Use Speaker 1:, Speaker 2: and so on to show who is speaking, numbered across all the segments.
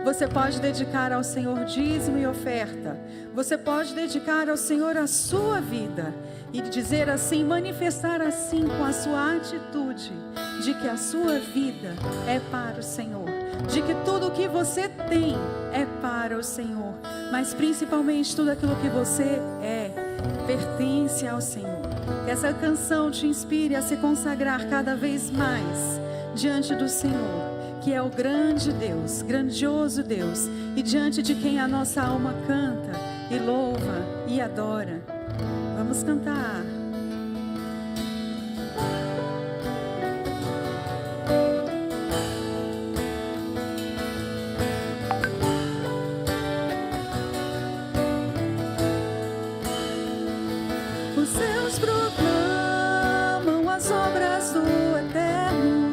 Speaker 1: Você pode dedicar ao Senhor dízimo e oferta. Você pode dedicar ao Senhor a sua vida e dizer assim, manifestar assim com a sua atitude, de que a sua vida é para o Senhor, de que tudo o que você tem é para o Senhor, mas principalmente tudo aquilo que você pertence ao Senhor. Que essa canção te inspire a se consagrar cada vez mais diante do Senhor, que é o grande Deus, grandioso Deus, e diante de quem a nossa alma canta e louva e adora. Vamos cantar. Os céus proclamam as obras do Eterno,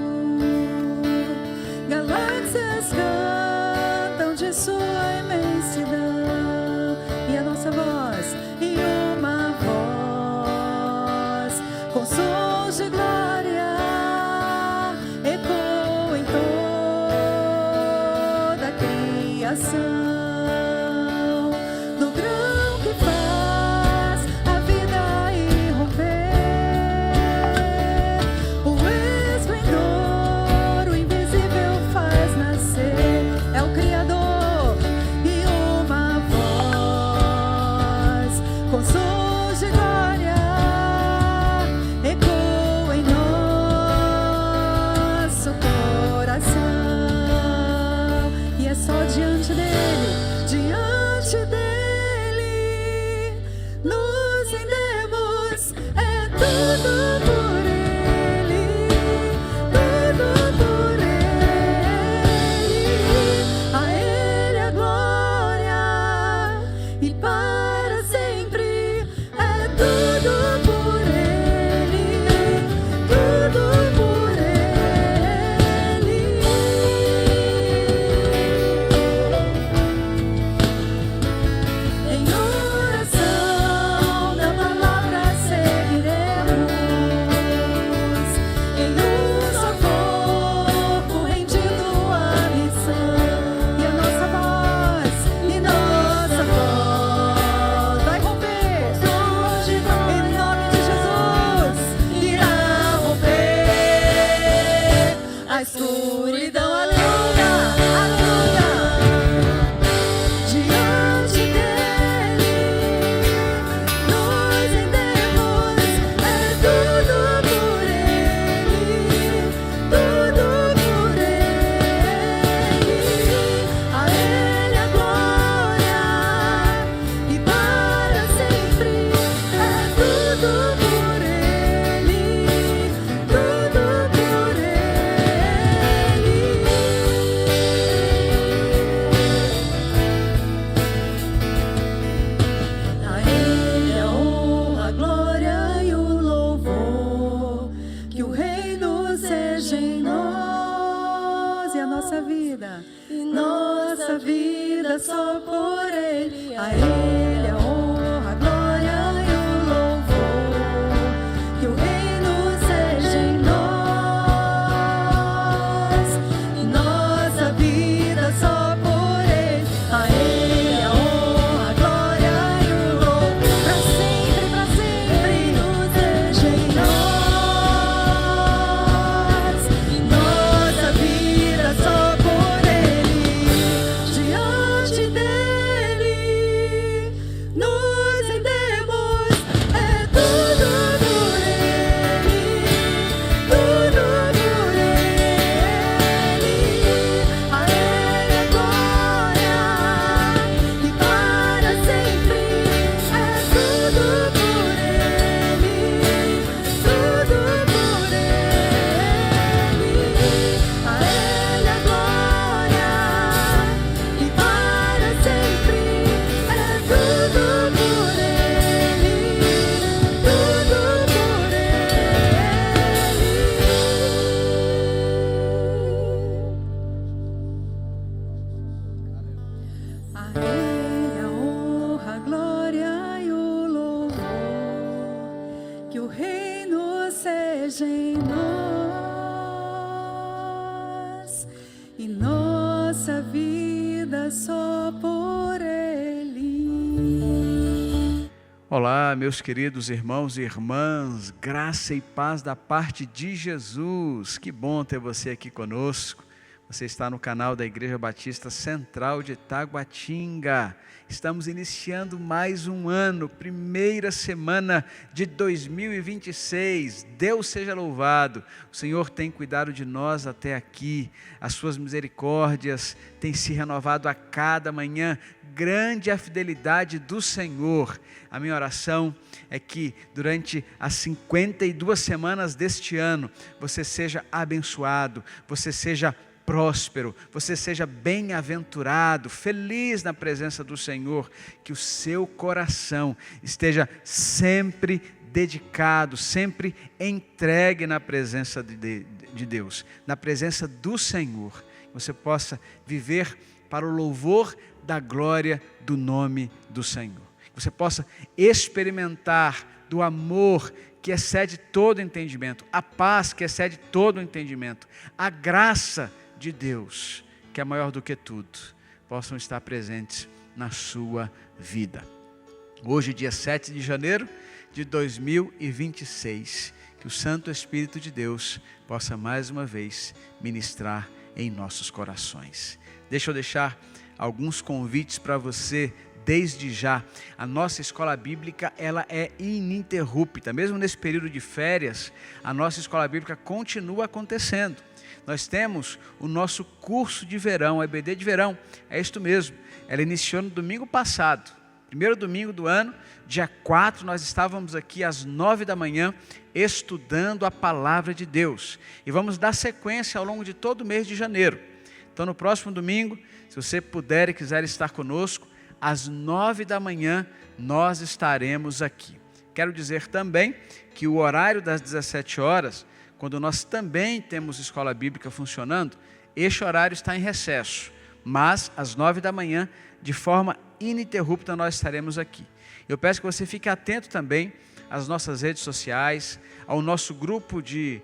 Speaker 1: galáxias cantam de sua imensidão, e a nossa voz, e uma voz com sons de glória ecoa em toda a criação. Só por Ele, a Ele a honra, a glória e o louvor. Que o reino seja em nós, e nossa vida só por Ele, a Ele a honra, a glória e o louvor. Para sempre nos seja em nós, e nossa vida só por Ele. Diante dele nos rendemos, é tudo por ele, tudo por ele. A ele é glória e para sempre, é tudo por ele, tudo por ele. A ele é glória e para sempre, é tudo por ele, tudo por ele. A ele a honra, a glória e o louvor. Que o reino seja em nós, e nossa vida vida só por Ele.
Speaker 2: Olá, meus queridos irmãos e irmãs, graça e paz da parte de Jesus. Que bom ter você aqui conosco. Você está no canal da Igreja Batista Central de Taguatinga. Estamos iniciando mais um ano, primeira semana de 2026. Deus seja louvado. O Senhor tem cuidado de nós até aqui. As suas misericórdias têm se renovado a cada manhã. Grande a fidelidade do Senhor. A minha oração é que durante as 52 semanas deste ano, você seja abençoado, você seja próspero, você seja bem-aventurado, feliz na presença do Senhor, que o seu coração esteja sempre dedicado, sempre entregue na presença de Deus, na presença do Senhor, você possa viver para o louvor da glória do nome do Senhor, que você possa experimentar do amor que excede todo entendimento, a paz que excede todo entendimento, a graça de Deus, que é maior do que tudo, possam estar presentes na sua vida. Hoje, dia 7 de janeiro de 2026, que o Santo Espírito de Deus possa mais uma vez ministrar em nossos corações. Deixa eu deixar alguns convites para você. Desde já, a nossa escola bíblica, ela é ininterrupta, mesmo nesse período de férias, a nossa escola bíblica continua acontecendo. Nós temos o nosso curso de verão, a EBD de verão, é isto mesmo, ela iniciou no domingo passado, primeiro domingo do ano, dia 4, nós estávamos aqui às 9 da manhã, estudando a palavra de Deus, e vamos dar sequência ao longo de todo o mês de janeiro. Então no próximo domingo, se você puder e quiser estar conosco, às 9 da manhã nós estaremos aqui. Quero dizer também que o horário das 17 horas, quando nós também temos escola bíblica funcionando, este horário está em recesso, mas às 9 da manhã, de forma ininterrupta, nós estaremos aqui. Eu peço que você fique atento também às nossas redes sociais, ao nosso grupo de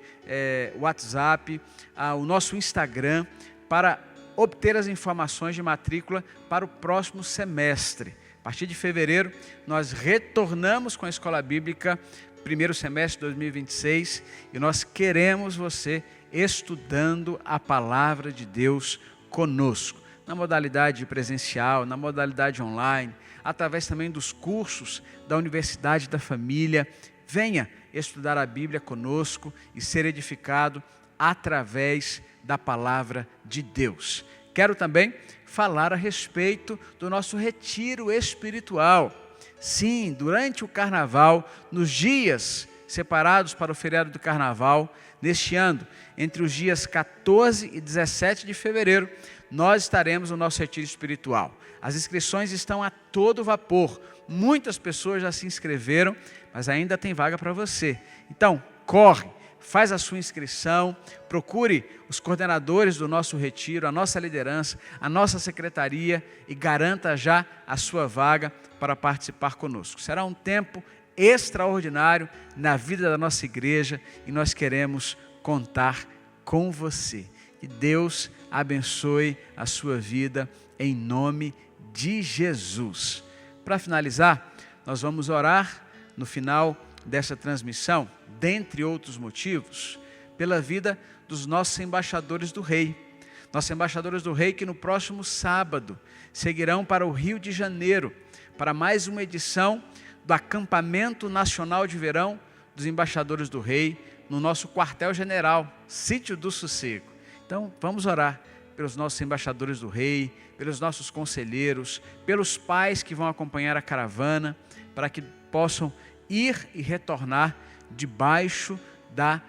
Speaker 2: WhatsApp, ao nosso Instagram, para obter as informações de matrícula para o próximo semestre. A partir de fevereiro, nós retornamos com a escola bíblica, primeiro semestre de 2026, e nós queremos você estudando a palavra de Deus conosco, na modalidade presencial, na modalidade online, através também dos cursos da Universidade da Família. Venha estudar a Bíblia conosco e ser edificado através da palavra de Deus. Quero também falar a respeito do nosso retiro espiritual. Sim, durante o carnaval, nos dias separados para o feriado do carnaval, neste ano, entre os dias 14 e 17 de fevereiro, nós estaremos no nosso retiro espiritual. As inscrições estão a todo vapor. Muitas pessoas já se inscreveram, mas ainda tem vaga para você. Então, corre! Faz a sua inscrição, procure os coordenadores do nosso retiro, a nossa liderança, a nossa secretaria e garanta já a sua vaga para participar conosco. Será um tempo extraordinário na vida da nossa igreja e nós queremos contar com você. Que Deus abençoe a sua vida em nome de Jesus. Para finalizar, nós vamos orar no final dessa transmissão, dentre outros motivos, pela vida dos nossos embaixadores do Rei. Nossos embaixadores do Rei que no próximo sábado seguirão para o Rio de Janeiro, para mais uma edição do Acampamento Nacional de Verão dos Embaixadores do Rei, no nosso quartel-general, Sítio do Sossego. Então, vamos orar pelos nossos embaixadores do Rei, pelos nossos conselheiros, pelos pais que vão acompanhar a caravana, para que possam ir e retornar debaixo da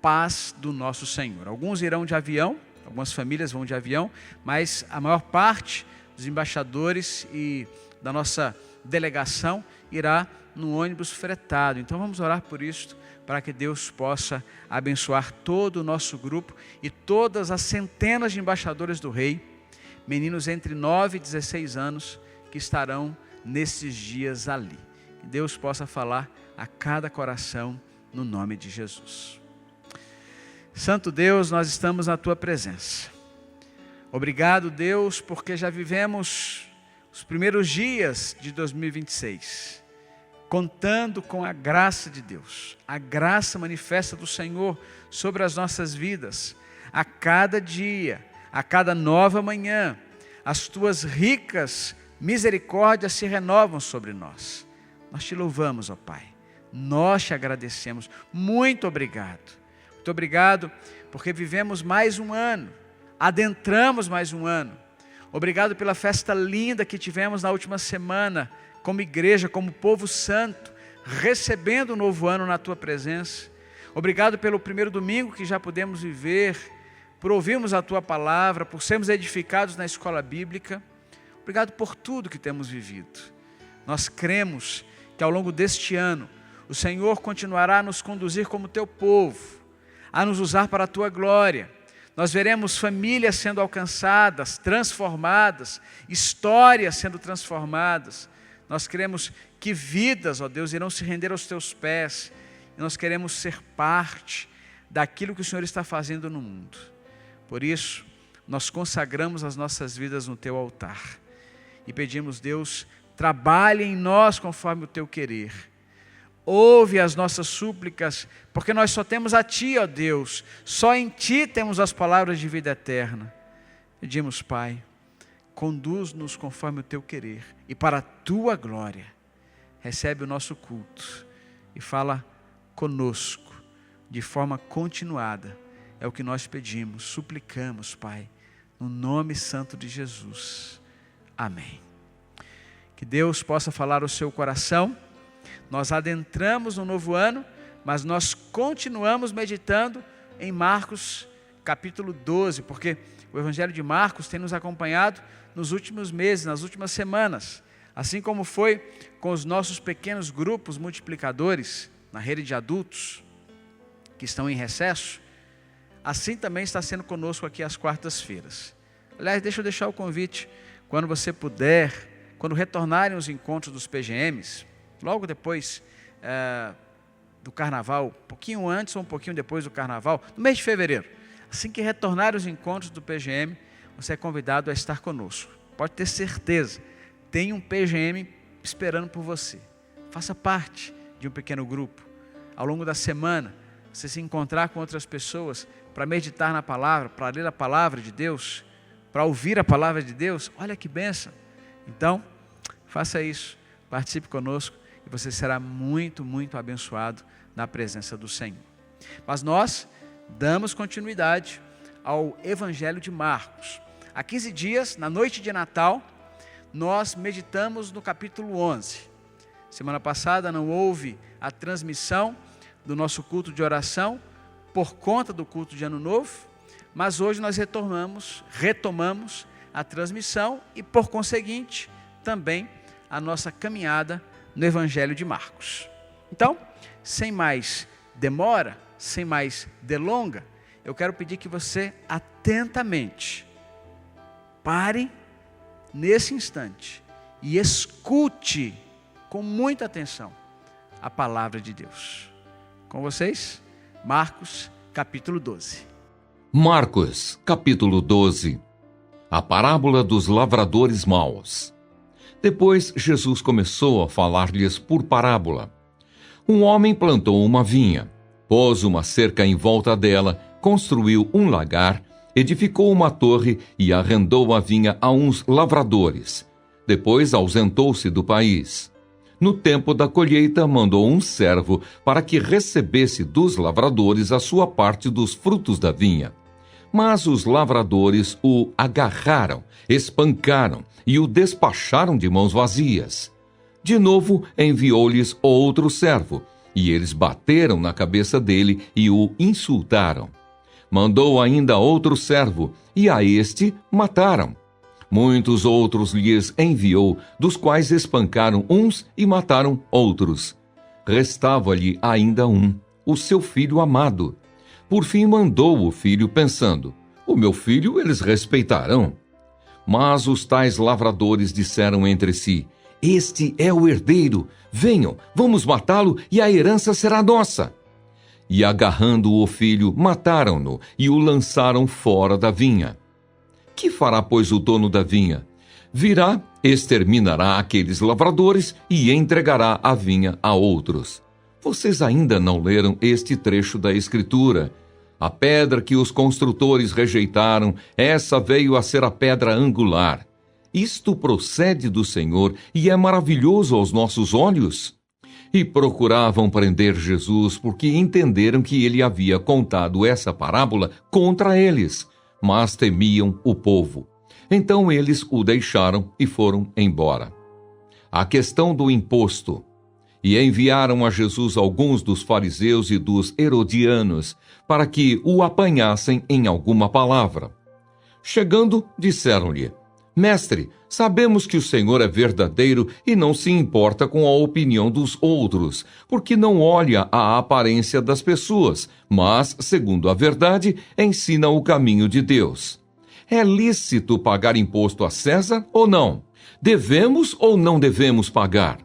Speaker 2: paz do nosso Senhor. Alguns irão de avião, algumas famílias vão de avião, mas a maior parte dos embaixadores e da nossa delegação irá no ônibus fretado. Então vamos orar por isto, para que Deus possa abençoar todo o nosso grupo e todas as centenas de embaixadores do Rei, meninos entre 9 e 16 anos, que estarão nesses dias ali. Que Deus possa falar a cada coração no nome de Jesus. Santo Deus, nós estamos na Tua presença. Obrigado, Deus, porque já vivemos os primeiros dias de 2026, contando com a graça de Deus, a graça manifesta do Senhor sobre as nossas vidas. A cada dia, a cada nova manhã, as tuas ricas misericórdias se renovam sobre nós. Nós te louvamos, ó Pai, nós te agradecemos. Muito obrigado. Muito obrigado porque vivemos mais um ano, adentramos mais um ano. Obrigado pela festa linda que tivemos na última semana, como igreja, como povo santo, recebendo um novo ano na tua presença. Obrigado pelo primeiro domingo que já pudemos viver, por ouvirmos a tua palavra, por sermos edificados na escola bíblica. Obrigado por tudo que temos vivido. Nós cremos que ao longo deste ano, o Senhor continuará a nos conduzir como teu povo, a nos usar para a tua glória. Nós veremos famílias sendo alcançadas, transformadas, histórias sendo transformadas. Nós cremos que vidas, ó Deus, irão se render aos teus pés. E nós queremos ser parte daquilo que o Senhor está fazendo no mundo. Por isso, nós consagramos as nossas vidas no teu altar. E pedimos, Deus, trabalhe em nós conforme o teu querer. Ouve as nossas súplicas, porque nós só temos a Ti, ó Deus. Só em Ti temos as palavras de vida eterna. Pedimos, Pai, conduz-nos conforme o Teu querer e para a Tua glória. Recebe o nosso culto e fala conosco de forma continuada. É o que nós pedimos, suplicamos, Pai, no nome santo de Jesus. Amém. Que Deus possa falar ao seu coração. Nós adentramos no novo ano, mas nós continuamos meditando em Marcos capítulo 12, porque o Evangelho de Marcos tem nos acompanhado nos últimos meses, nas últimas semanas, assim como foi com os nossos pequenos grupos multiplicadores na rede de adultos, que estão em recesso, assim também está sendo conosco aqui às quartas-feiras. Aliás, deixa eu deixar o convite, quando você puder, quando retornarem os encontros dos PGMs, logo depois do carnaval, um pouquinho antes ou um pouquinho depois do carnaval, no mês de fevereiro, assim que retornarem os encontros do PGM, você é convidado a estar conosco. Pode ter certeza, tem um PGM esperando por você. Faça parte de um pequeno grupo. Ao longo da semana, você se encontrar com outras pessoas para meditar na palavra, para ler a palavra de Deus, para ouvir a palavra de Deus. Olha que bênção. Então, faça isso, participe conosco e você será muito, muito abençoado na presença do Senhor. Mas nós damos continuidade ao Evangelho de Marcos. Há 15 dias, na noite de Natal, nós meditamos no capítulo 11. Semana passada não houve a transmissão do nosso culto de oração por conta do culto de Ano Novo, mas hoje nós retomamos a transmissão e, por conseguinte, também a nossa caminhada no Evangelho de Marcos. Então, sem mais demora, sem mais delonga, eu quero pedir que você atentamente pare nesse instante e escute com muita atenção a palavra de Deus. Com vocês, Marcos, capítulo 12.
Speaker 3: Marcos, capítulo 12. A parábola dos lavradores maus. Depois, Jesus começou a falar-lhes por parábola. Um homem plantou uma vinha, pôs uma cerca em volta dela, construiu um lagar, edificou uma torre e arrendou a vinha a uns lavradores. Depois ausentou-se do país. No tempo da colheita, mandou um servo para que recebesse dos lavradores a sua parte dos frutos da vinha. Mas os lavradores o agarraram, espancaram e o despacharam de mãos vazias. De novo enviou-lhes outro servo, e eles bateram na cabeça dele e o insultaram. Mandou ainda outro servo, e a este mataram. Muitos outros lhes enviou, dos quais espancaram uns e mataram outros. Restava-lhe ainda um, o seu filho amado. Por fim mandou o filho, pensando: o meu filho eles respeitarão. Mas os tais lavradores disseram entre si: este é o herdeiro, venham, vamos matá-lo e a herança será nossa. E agarrando o filho, mataram-no e o lançaram fora da vinha. Que fará, pois, o dono da vinha? Virá, exterminará aqueles lavradores e entregará a vinha a outros. Vocês ainda não leram este trecho da Escritura? A pedra que os construtores rejeitaram, essa veio a ser a pedra angular. Isto procede do Senhor e é maravilhoso aos nossos olhos. E procuravam prender Jesus porque entenderam que ele havia contado essa parábola contra eles, mas temiam o povo. Então eles o deixaram e foram embora. A questão do imposto. E enviaram a Jesus alguns dos fariseus e dos herodianos, para que o apanhassem em alguma palavra. Chegando, disseram-lhe: Mestre, sabemos que o Senhor é verdadeiro e não se importa com a opinião dos outros, porque não olha a aparência das pessoas, mas, segundo a verdade, ensina o caminho de Deus. É lícito pagar imposto a César ou não? Devemos ou não devemos pagar?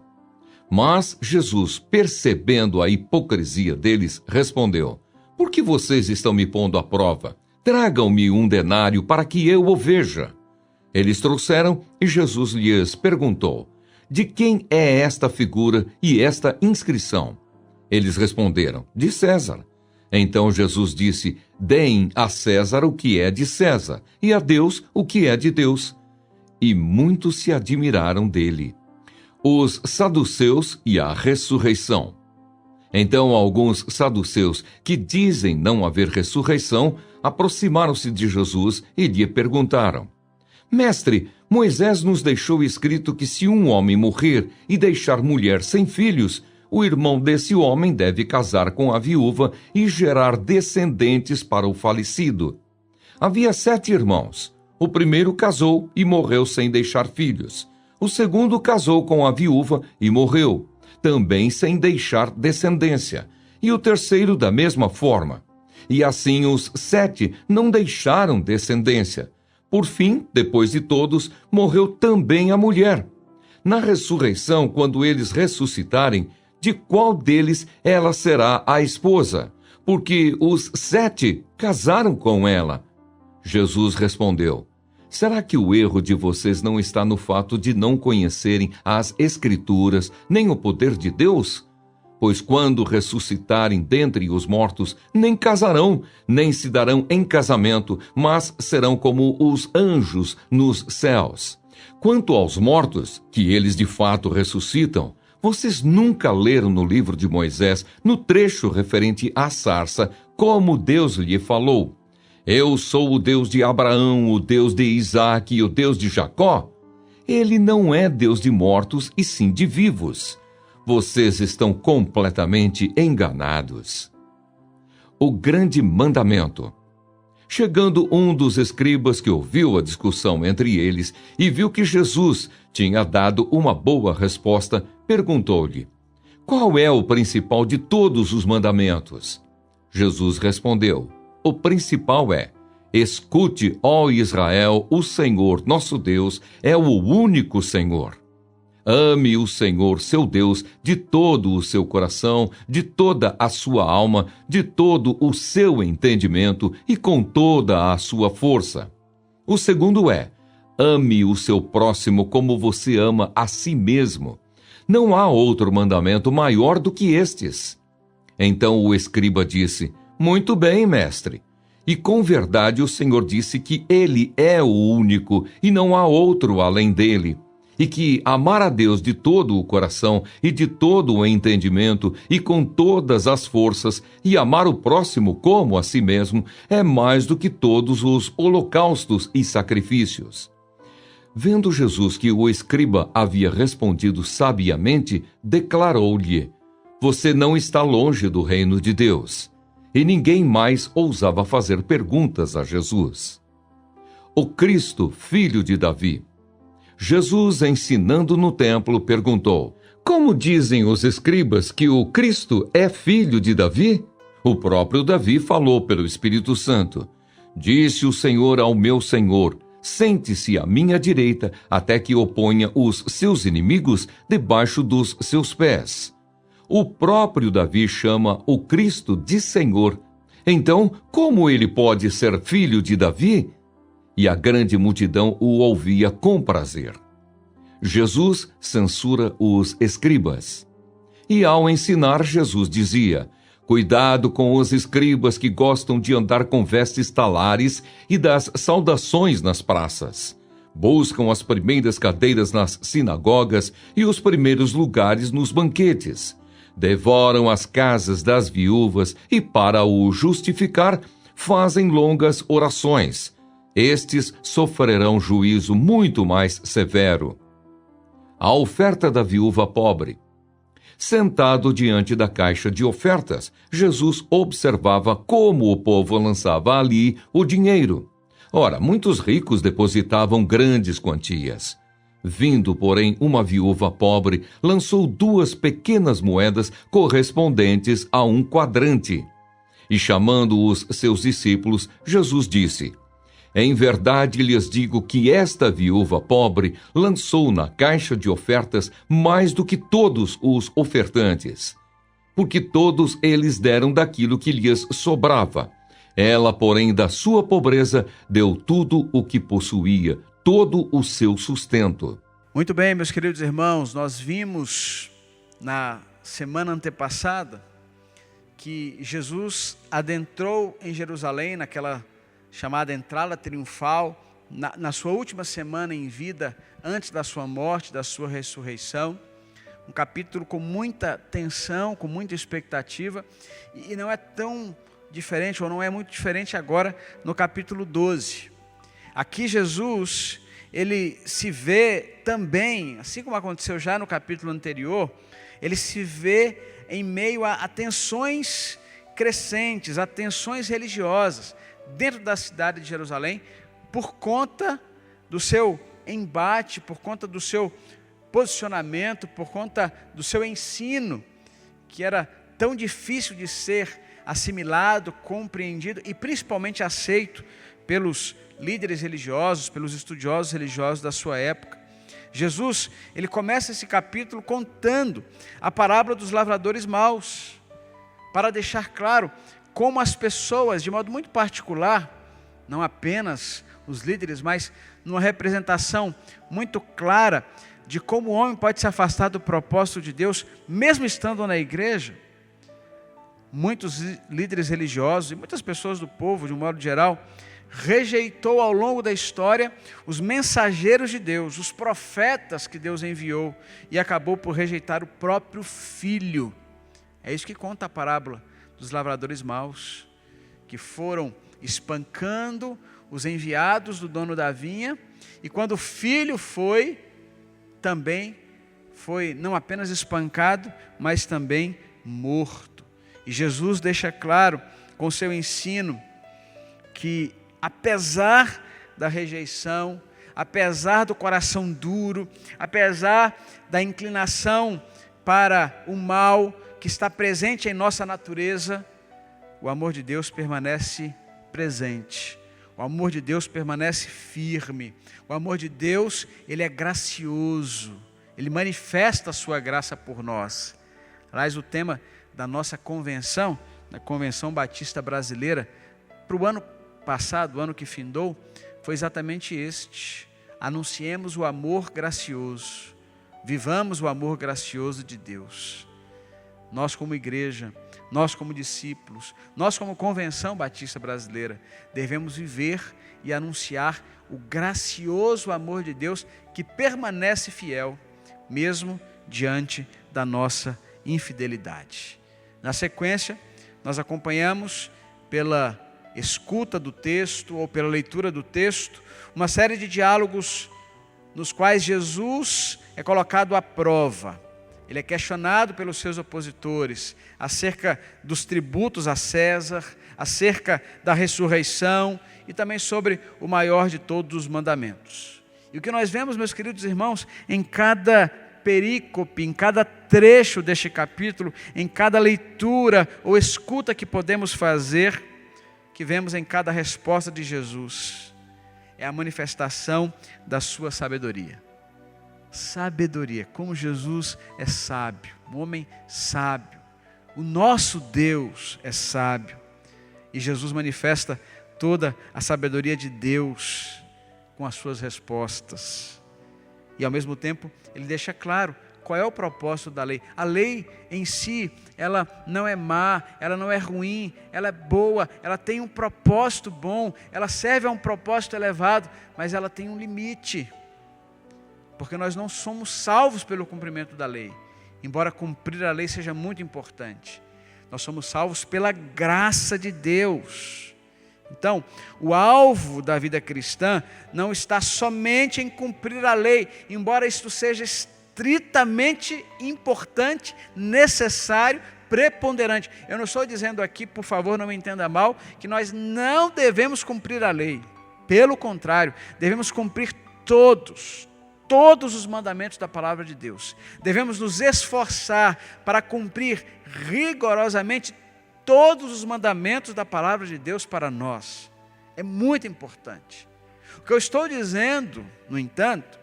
Speaker 3: Mas Jesus, percebendo a hipocrisia deles, respondeu: Por que vocês estão me pondo à prova? Tragam-me um denário para que eu o veja. Eles trouxeram e Jesus lhes perguntou: De quem é esta figura e esta inscrição? Eles responderam: De César. Então Jesus disse: Deem a César o que é de César e a Deus o que é de Deus. E muitos se admiraram dele. Os saduceus e a ressurreição. Então alguns saduceus, que dizem não haver ressurreição, aproximaram-se de Jesus e lhe perguntaram: Mestre, Moisés nos deixou escrito que se um homem morrer e deixar mulher sem filhos, o irmão desse homem deve casar com a viúva e gerar descendentes para o falecido. Havia 7 irmãos. O primeiro casou e morreu sem deixar filhos. O segundo casou com a viúva e morreu, também sem deixar descendência. E o terceiro da mesma forma. E assim os 7 não deixaram descendência. Por fim, depois de todos, morreu também a mulher. Na ressurreição, quando eles ressuscitarem, de qual deles ela será a esposa? Porque os 7 casaram com ela. Jesus respondeu: Será que o erro de vocês não está no fato de não conhecerem as Escrituras, nem o poder de Deus? Pois quando ressuscitarem dentre os mortos, nem casarão, nem se darão em casamento, mas serão como os anjos nos céus. Quanto aos mortos, que eles de fato ressuscitam, vocês nunca leram no livro de Moisés, no trecho referente à sarça, como Deus lhe falou: Eu sou o Deus de Abraão, o Deus de Isaque e o Deus de Jacó? Ele não é Deus de mortos, e sim de vivos. Vocês estão completamente enganados. O grande mandamento. Chegando um dos escribas que ouviu a discussão entre eles e viu que Jesus tinha dado uma boa resposta, perguntou-lhe: Qual é o principal de todos os mandamentos? Jesus respondeu: O principal é: Escute, ó Israel, o Senhor, nosso Deus, é o único Senhor. Ame o Senhor, seu Deus, de todo o seu coração, de toda a sua alma, de todo o seu entendimento e com toda a sua força. O segundo é: ame o seu próximo como você ama a si mesmo. Não há outro mandamento maior do que estes. Então o escriba disse: Muito bem, mestre. E com verdade o Senhor disse que ele é o único e não há outro além dele. E que amar a Deus de todo o coração e de todo o entendimento e com todas as forças e amar o próximo como a si mesmo é mais do que todos os holocaustos e sacrifícios. Vendo Jesus que o escriba havia respondido sabiamente, declarou-lhe: Você não está longe do reino de Deus. E ninguém mais ousava fazer perguntas a Jesus. O Cristo, filho de Davi. Jesus, ensinando no templo, perguntou: Como dizem os escribas que o Cristo é filho de Davi? O próprio Davi falou pelo Espírito Santo: Disse o Senhor ao meu Senhor: Sente-se à minha direita, até que eu ponha os seus inimigos debaixo dos seus pés. O próprio Davi chama o Cristo de Senhor. Então, como ele pode ser filho de Davi? e a grande multidão o ouvia com prazer. Jesus censura os escribas. E ao ensinar, Jesus dizia: cuidado com os escribas que gostam de andar com vestes talares e das saudações nas praças. Buscam as primeiras cadeiras nas sinagogas e os primeiros lugares nos banquetes. Devoram as casas das viúvas e, para o justificar, fazem longas orações. Estes sofrerão juízo muito mais severo. A oferta da viúva pobre. Sentado diante da caixa de ofertas, Jesus observava como o povo lançava ali o dinheiro. Ora, muitos ricos depositavam grandes quantias. Vindo, porém, uma viúva pobre, lançou 2 pequenas moedas correspondentes a 1 quadrante. E chamando os seus discípulos, Jesus disse: em verdade lhes digo que esta viúva pobre lançou na caixa de ofertas mais do que todos os ofertantes, porque todos eles deram daquilo que lhes sobrava. Ela, porém, da sua pobreza, deu tudo o que possuía, todo o seu sustento.
Speaker 2: Muito bem, meus queridos irmãos, nós vimos na semana antepassada que Jesus adentrou em Jerusalém, naquela chamada entrada triunfal, na sua última semana em vida, antes da sua morte, da sua ressurreição. Um capítulo com muita tensão, com muita expectativa, e não é tão diferente, ou não é muito diferente agora no capítulo 12. Aqui Jesus, ele se vê também, assim como aconteceu já no capítulo anterior, ele se vê em meio a tensões crescentes, a tensões religiosas, dentro da cidade de Jerusalém, por conta do seu embate, por conta do seu posicionamento, por conta do seu ensino, que era tão difícil de ser assimilado, compreendido e principalmente aceito pelos líderes religiosos, pelos estudiosos religiosos da sua época. Jesus, ele começa esse capítulo contando a parábola dos lavradores maus, para deixar claro como as pessoas, de modo muito particular, não apenas os líderes, mas numa representação muito clara de como o homem pode se afastar do propósito de Deus, mesmo estando na igreja. Muitos líderes religiosos e muitas pessoas do povo, de um modo geral, rejeitou ao longo da história os mensageiros de Deus, os profetas que Deus enviou, e acabou por rejeitar o próprio Filho. É isso que conta a parábola dos lavradores maus, que foram espancando os enviados do dono da vinha, e quando o filho foi, também foi não apenas espancado, mas também morto. E Jesus deixa claro com seu ensino que, apesar da rejeição, apesar do coração duro, apesar da inclinação para o mal que está presente em nossa natureza, o amor de Deus permanece presente. O amor de Deus permanece firme. O amor de Deus, ele é gracioso. Ele manifesta a sua graça por nós. Aliás, o tema da nossa convenção, da Convenção Batista Brasileira, para o ano passado, o ano que findou, foi exatamente este: anunciemos o amor gracioso, vivamos o amor gracioso de Deus. Nós como igreja, nós como discípulos, nós como Convenção Batista Brasileira, devemos viver e anunciar o gracioso amor de Deus que permanece fiel, mesmo diante da nossa infidelidade. Na sequência, nós acompanhamos pela escuta do texto ou pela leitura do texto, uma série de diálogos nos quais Jesus é colocado à prova. Ele é questionado pelos seus opositores acerca dos tributos a César, acerca da ressurreição e também sobre o maior de todos os mandamentos. E o que nós vemos, meus queridos irmãos, em cada perícope, em cada trecho deste capítulo, em cada leitura ou escuta que podemos fazer, que vemos em cada resposta de Jesus, é a manifestação da sua sabedoria. Sabedoria, como Jesus é sábio, um homem sábio. O nosso Deus é sábio. E Jesus manifesta toda a sabedoria de Deus com as suas respostas. E ao mesmo tempo, ele deixa claro qual é o propósito da lei. A lei em si, ela não é má, ela não é ruim, ela é boa, ela tem um propósito bom, ela serve a um propósito elevado, mas ela tem um limite. Porque nós não somos salvos pelo cumprimento da lei. Embora cumprir a lei seja muito importante, nós somos salvos pela graça de Deus. Então, o alvo da vida cristã não está somente em cumprir a lei, embora isto seja estritamente importante, necessário, preponderante. Eu não estou dizendo aqui, por favor, não me entenda mal, que nós não devemos cumprir a lei. Pelo contrário, devemos cumprir todos os mandamentos da palavra de Deus. Devemos nos esforçar para cumprir rigorosamente todos os mandamentos da palavra de Deus para nós. É muito importante. O que eu estou dizendo, no entanto,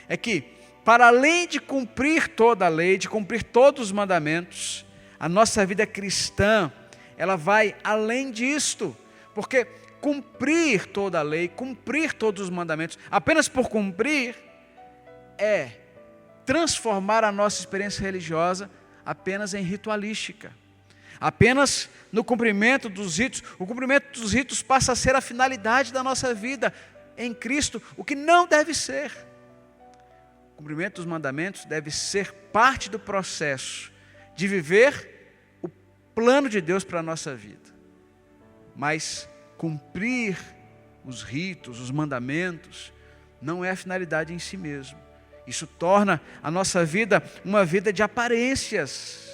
Speaker 2: é que para além de cumprir toda a lei, de cumprir todos os mandamentos, a nossa vida cristã, ela vai além disto, porque cumprir toda a lei, cumprir todos os mandamentos, apenas por cumprir, é transformar a nossa experiência religiosa apenas em ritualística. Apenas no cumprimento dos ritos. O cumprimento dos ritos passa a ser a finalidade da nossa vida em Cristo, o que não deve ser. O cumprimento dos mandamentos deve ser parte do processo de viver o plano de Deus para a nossa vida. Mas cumprir os ritos, os mandamentos, não é a finalidade em si mesmo. Isso torna a nossa vida uma vida de aparências.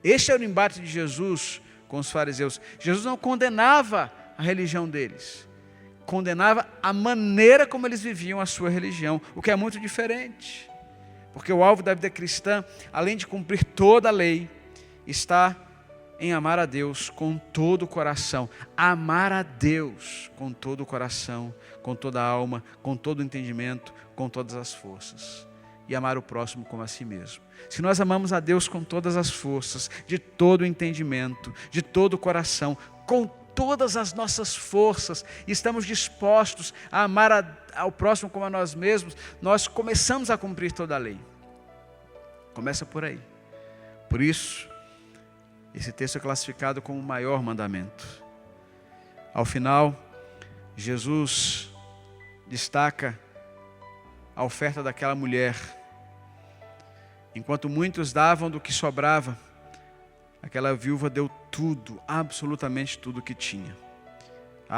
Speaker 2: Este é o embate de Jesus com os fariseus. Jesus não condenava a religião deles, condenava a maneira como eles viviam a sua religião, o que é muito diferente. Porque o alvo da vida cristã, além de cumprir toda a lei, está em amar a Deus com todo o coração. Amar a Deus com todo o coração, com toda a alma, com todo o entendimento, com todas as forças. E amar o próximo como a si mesmo. Se nós amamos a Deus com todas as forças, de todo o entendimento, de todo o coração, com todas as nossas forças, estamos dispostos a amar ao próximo como a nós mesmos, nós começamos a cumprir toda a lei. Começa por aí. Por isso, esse texto é classificado como o maior mandamento. Ao final, Jesus destaca a oferta daquela mulher. Enquanto muitos davam do que sobrava, aquela viúva deu tudo, absolutamente tudo o que tinha.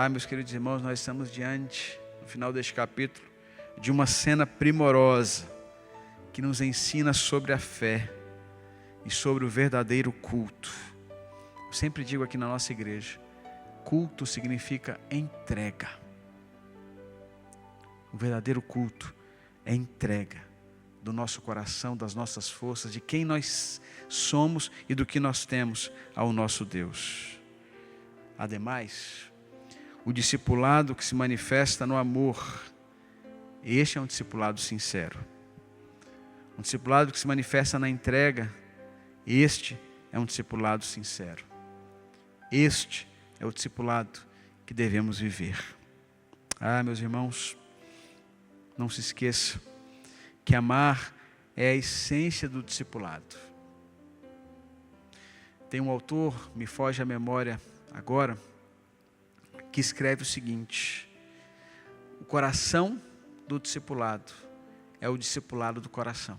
Speaker 2: Meus queridos irmãos, nós estamos diante, no final deste capítulo, de uma cena primorosa, que nos ensina sobre a fé e sobre o verdadeiro culto. Eu sempre digo aqui na nossa igreja, culto significa entrega. O verdadeiro culto é entrega do nosso coração, das nossas forças, de quem nós somos e do que nós temos ao nosso Deus. Ademais, o discipulado que se manifesta no amor, este é um discipulado sincero. Um discipulado que se manifesta na entrega, este é um discipulado sincero. Este é o discipulado que devemos viver. Meus irmãos, não se esqueça que amar é a essência do discipulado. Tem um autor, me foge a memória agora, que escreve o seguinte: o coração do discipulado é o discipulado do coração.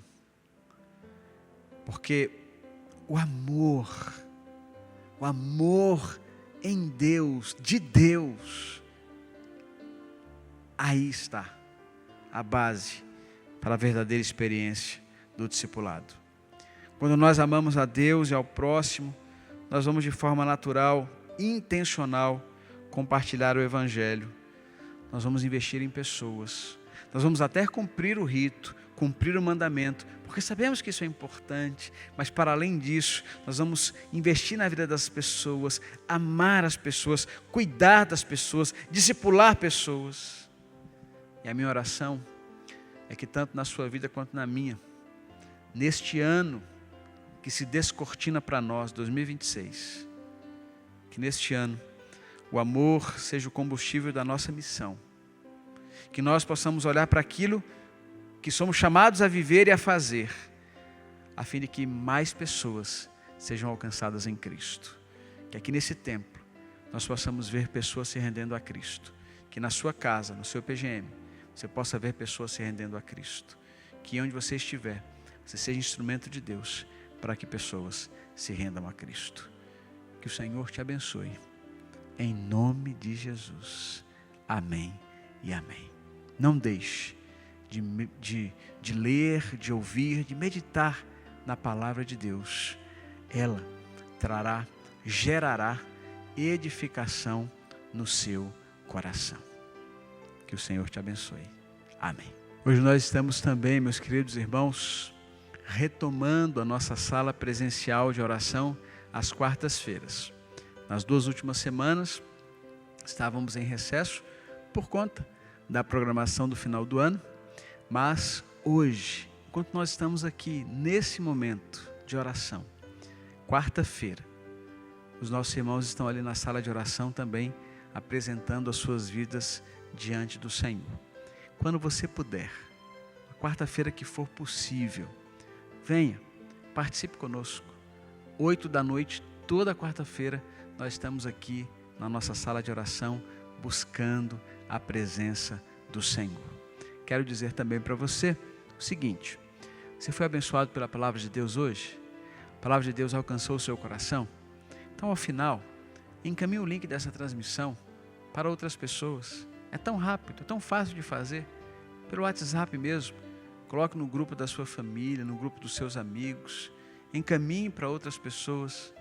Speaker 2: Porque o amor em Deus, de Deus, aí está a base para a verdadeira experiência do discipulado. Quando nós amamos a Deus e ao próximo, nós vamos de forma natural, intencional, compartilhar o Evangelho. Nós vamos investir em pessoas. Nós vamos até cumprir o rito, cumprir o mandamento, porque sabemos que isso é importante, mas para além disso, nós vamos investir na vida das pessoas, amar as pessoas, cuidar das pessoas, discipular pessoas. E a minha oração é que tanto na sua vida quanto na minha, neste ano que se descortina para nós, 2026, que neste ano o amor seja o combustível da nossa missão, que nós possamos olhar para aquilo que somos chamados a viver e a fazer, a fim de que mais pessoas sejam alcançadas em Cristo. Que aqui nesse templo nós possamos ver pessoas se rendendo a Cristo. Que na sua casa, no seu PGM, você possa ver pessoas se rendendo a Cristo. Que onde você estiver, você seja instrumento de Deus para que pessoas se rendam a Cristo. Que o Senhor te abençoe. Em nome de Jesus. Amém e amém. Não deixe de ler, de ouvir, de meditar na palavra de Deus. Ela gerará edificação no seu coração. Que o Senhor te abençoe. Amém. Hoje nós estamos também, meus queridos irmãos, retomando a nossa sala presencial de oração às quartas-feiras. Nas 2 últimas semanas, estávamos em recesso por conta da programação do final do ano, mas hoje, enquanto nós estamos aqui nesse momento de oração, quarta-feira, os nossos irmãos estão ali na sala de oração também, apresentando as suas vidas diante do Senhor. Quando você puder, na quarta-feira que for possível, venha, participe conosco. 8 da noite, toda quarta-feira, nós estamos aqui na nossa sala de oração, buscando a presença do Senhor. Quero dizer também para você o seguinte: você foi abençoado pela palavra de Deus hoje? A palavra de Deus alcançou o seu coração? Então, ao final, encaminhe o link dessa transmissão para outras pessoas. É tão rápido, é tão fácil de fazer. Pelo WhatsApp mesmo. Coloque no grupo da sua família, no grupo dos seus amigos. Encaminhe para outras pessoas,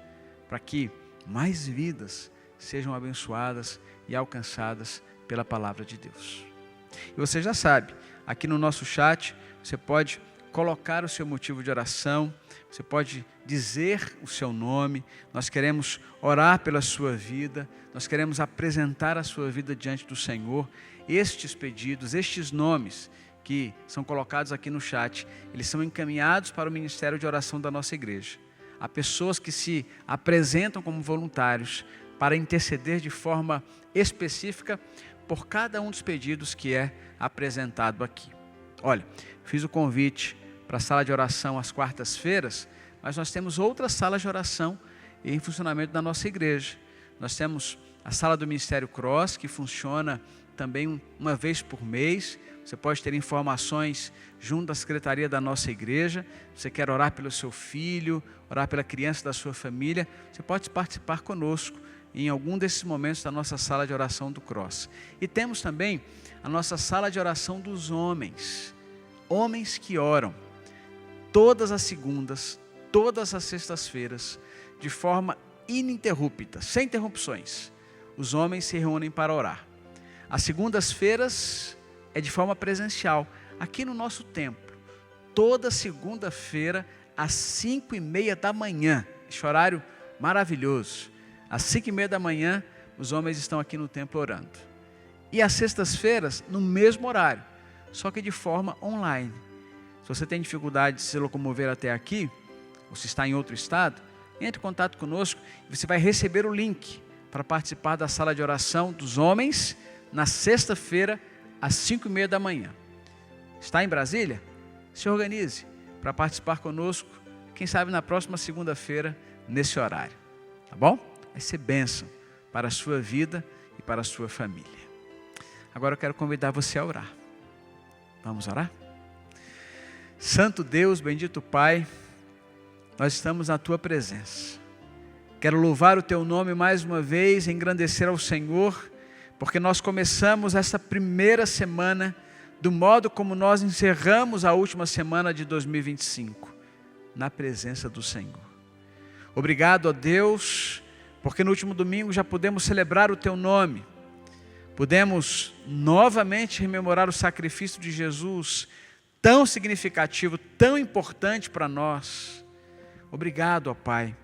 Speaker 2: para que mais vidas sejam abençoadas e alcançadas pela palavra de Deus. E você já sabe, aqui no nosso chat, você pode colocar o seu motivo de oração, você pode dizer o seu nome. Nós queremos orar pela sua vida, nós queremos apresentar a sua vida diante do Senhor. Estes pedidos, estes nomes que são colocados aqui no chat, eles são encaminhados para o Ministério de Oração da nossa igreja. Há pessoas que se apresentam como voluntários para interceder de forma específica por cada um dos pedidos que é apresentado aqui. Olha, fiz o convite para a sala de oração às quartas-feiras, mas nós temos outras salas de oração em funcionamento da nossa igreja. Nós temos a sala do Ministério Cross, que funciona também uma vez por mês. Você pode ter informações junto à secretaria da nossa igreja. Você quer orar pelo seu filho, orar pela criança da sua família, você pode participar conosco em algum desses momentos da nossa sala de oração do Cross. E temos também a nossa sala de oração dos homens. Homens que oram todas as segundas, todas as sextas-feiras, de forma ininterrupta, sem interrupções. Os homens se reúnem para orar. As segundas-feiras é de forma presencial, aqui no nosso templo, toda segunda-feira, às 5:30 da manhã, esse horário maravilhoso. Às 5:30 da manhã, os homens estão aqui no templo orando. E às sextas-feiras, no mesmo horário, só que de forma online. Se você tem dificuldade de se locomover até aqui, ou se está em outro estado, entre em contato conosco e você vai receber o link para participar da sala de oração dos homens na sexta-feira, às 5:30 da manhã. Está em Brasília? Se organize para participar conosco, quem sabe na próxima segunda-feira, nesse horário. Tá bom? Vai ser bênção para a sua vida e para a sua família. Agora eu quero convidar você a orar. Vamos orar? Santo Deus, bendito Pai, nós estamos na Tua presença. Quero louvar o Teu nome mais uma vez, engrandecer ao Senhor, porque nós começamos essa primeira semana do modo como nós encerramos a última semana de 2025, na presença do Senhor. Obrigado a Deus, porque no último domingo já pudemos celebrar o Teu nome, pudemos novamente rememorar o sacrifício de Jesus, tão significativo, tão importante para nós. Obrigado, ó Pai,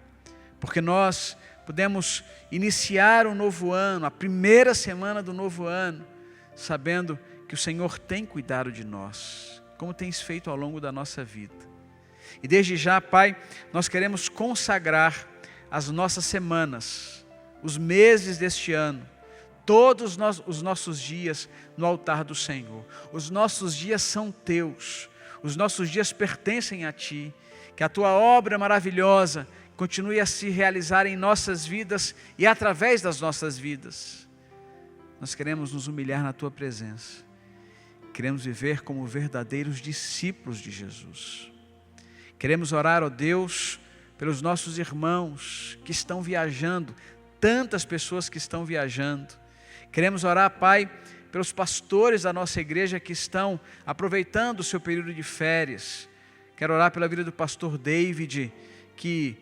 Speaker 2: porque nós pudemos iniciar um novo ano, a primeira semana do novo ano, sabendo que o Senhor tem cuidado de nós, como tens feito ao longo da nossa vida. E desde já, Pai, nós queremos consagrar as nossas semanas, os meses deste ano, todos os nossos dias no altar do Senhor. Os nossos dias são teus, os nossos dias pertencem a Ti. Que a Tua obra maravilhosa continue a se realizar em nossas vidas e através das nossas vidas. Nós queremos nos humilhar na Tua presença. Queremos viver como verdadeiros discípulos de Jesus. Queremos orar, ó Deus, pelos nossos irmãos que estão viajando, tantas pessoas que estão viajando. Queremos orar, Pai, pelos pastores da nossa igreja que estão aproveitando o seu período de férias. Quero orar pela vida do pastor David, que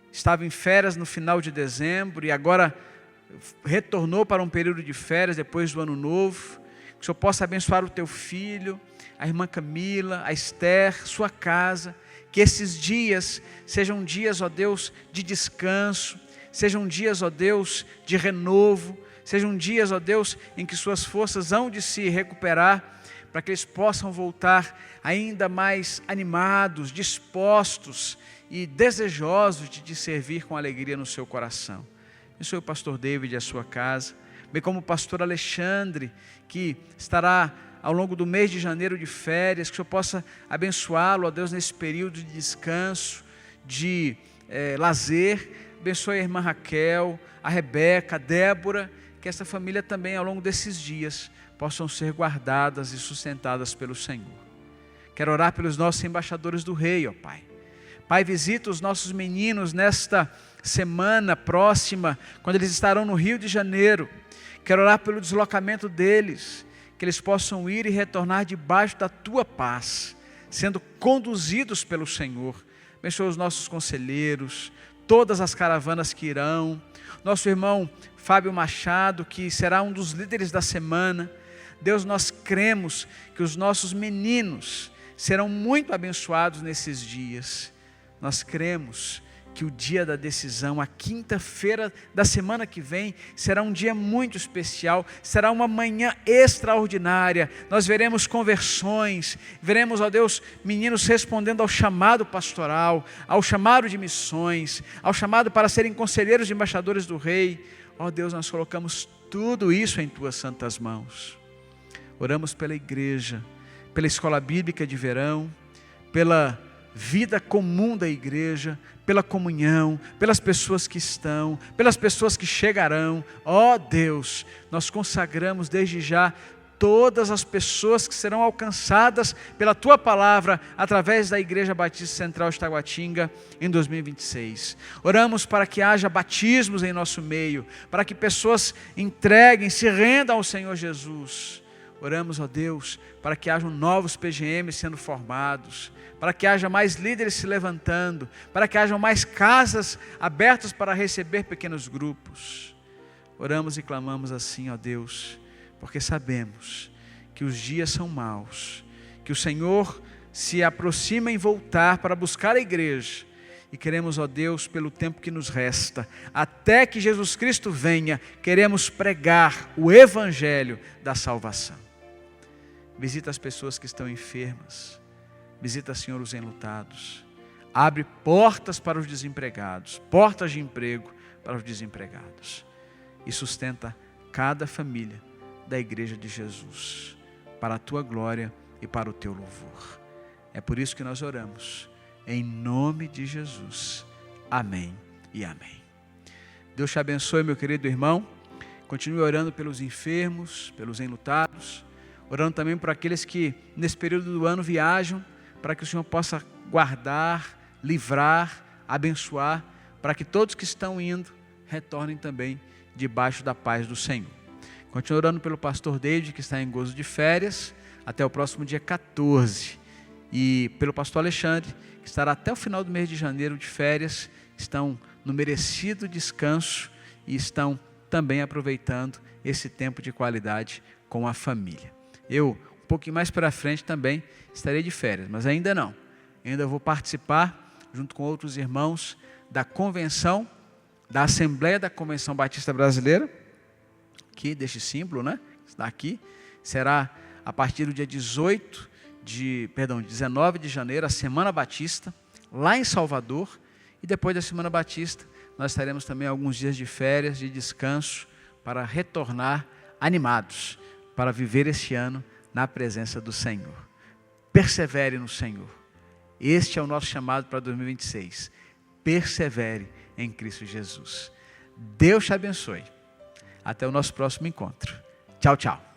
Speaker 2: estava em férias no final de dezembro e agora retornou para um período de férias depois do ano novo. Que o Senhor possa abençoar o teu filho, a irmã Camila, a Esther, sua casa. Que esses dias sejam dias, ó Deus, de descanso, sejam dias, ó Deus, de renovo, sejam dias, ó Deus, em que suas forças hão de se recuperar, para que eles possam voltar ainda mais animados, dispostos e desejosos de te servir com alegria no seu coração. Abençoe o pastor David e a sua casa, bem como o pastor Alexandre, que estará ao longo do mês de janeiro de férias, que o Senhor possa abençoá-lo, ó Deus, nesse período de descanso, de lazer. Abençoe a irmã Raquel, a Rebeca, a Débora, que essa família também ao longo desses dias possam ser guardadas e sustentadas pelo Senhor. Quero orar pelos nossos embaixadores do Rei, ó Pai. Pai, visita os nossos meninos nesta semana próxima, quando eles estarão no Rio de Janeiro. Quero orar pelo deslocamento deles, que eles possam ir e retornar debaixo da Tua paz, sendo conduzidos pelo Senhor. Abençoa os nossos conselheiros, todas as caravanas que irão, nosso irmão Fábio Machado, que será um dos líderes da semana. Deus, nós cremos que os nossos meninos serão muito abençoados nesses dias. Nós cremos que o dia da decisão, a quinta-feira da semana que vem, será um dia muito especial, será uma manhã extraordinária. Nós veremos conversões, veremos, ó Deus, meninos respondendo ao chamado pastoral, ao chamado de missões, ao chamado para serem conselheiros e embaixadores do Rei. Ó Deus, nós colocamos tudo isso em Tuas santas mãos. Oramos pela igreja, pela escola bíblica de verão, pela vida comum da igreja, pela comunhão, pelas pessoas que estão, pelas pessoas que chegarão. Ó Deus, nós consagramos desde já todas as pessoas que serão alcançadas pela Tua palavra através da Igreja Batista Central de Taguatinga em 2026. Oramos para que haja batismos em nosso meio, para que pessoas entreguem, se rendam ao Senhor Jesus. Oramos, ó Deus, para que hajam novos PGMs sendo formados, para que haja mais líderes se levantando, para que hajam mais casas abertas para receber pequenos grupos. Oramos e clamamos assim, ó Deus, porque sabemos que os dias são maus, que o Senhor se aproxima em voltar para buscar a igreja, e queremos, ó Deus, pelo tempo que nos resta, até que Jesus Cristo venha, queremos pregar o Evangelho da salvação. Visita as pessoas que estão enfermas, visita, Senhor, os enlutados, abre portas para os desempregados, portas de emprego para os desempregados, e sustenta cada família da igreja de Jesus, para a Tua glória e para o Teu louvor. É por isso que nós oramos, em nome de Jesus. Amém e amém. Deus te abençoe, meu querido irmão. Continue orando pelos enfermos, pelos enlutados, orando também por aqueles que nesse período do ano viajam, para que o Senhor possa guardar, livrar, abençoar, para que todos que estão indo retornem também debaixo da paz do Senhor. Continue orando pelo pastor David, que está em gozo de férias, até o próximo dia 14. E pelo pastor Alexandre, que estará até o final do mês de janeiro de férias, estão no merecido descanso e estão também aproveitando esse tempo de qualidade com a família. Eu, um pouquinho mais para frente também, estarei de férias, mas ainda não. Ainda vou participar, junto com outros irmãos, da convenção, da Assembleia da Convenção Batista Brasileira, que deste símbolo, né? Está aqui, será a partir do dia 19 de janeiro, a Semana Batista, lá em Salvador, e depois da Semana Batista, nós estaremos também alguns dias de férias, de descanso, para retornar animados, para viver este ano na presença do Senhor. Persevere no Senhor. Este é o nosso chamado para 2026. Persevere em Cristo Jesus. Deus te abençoe. Até o nosso próximo encontro. Tchau, tchau.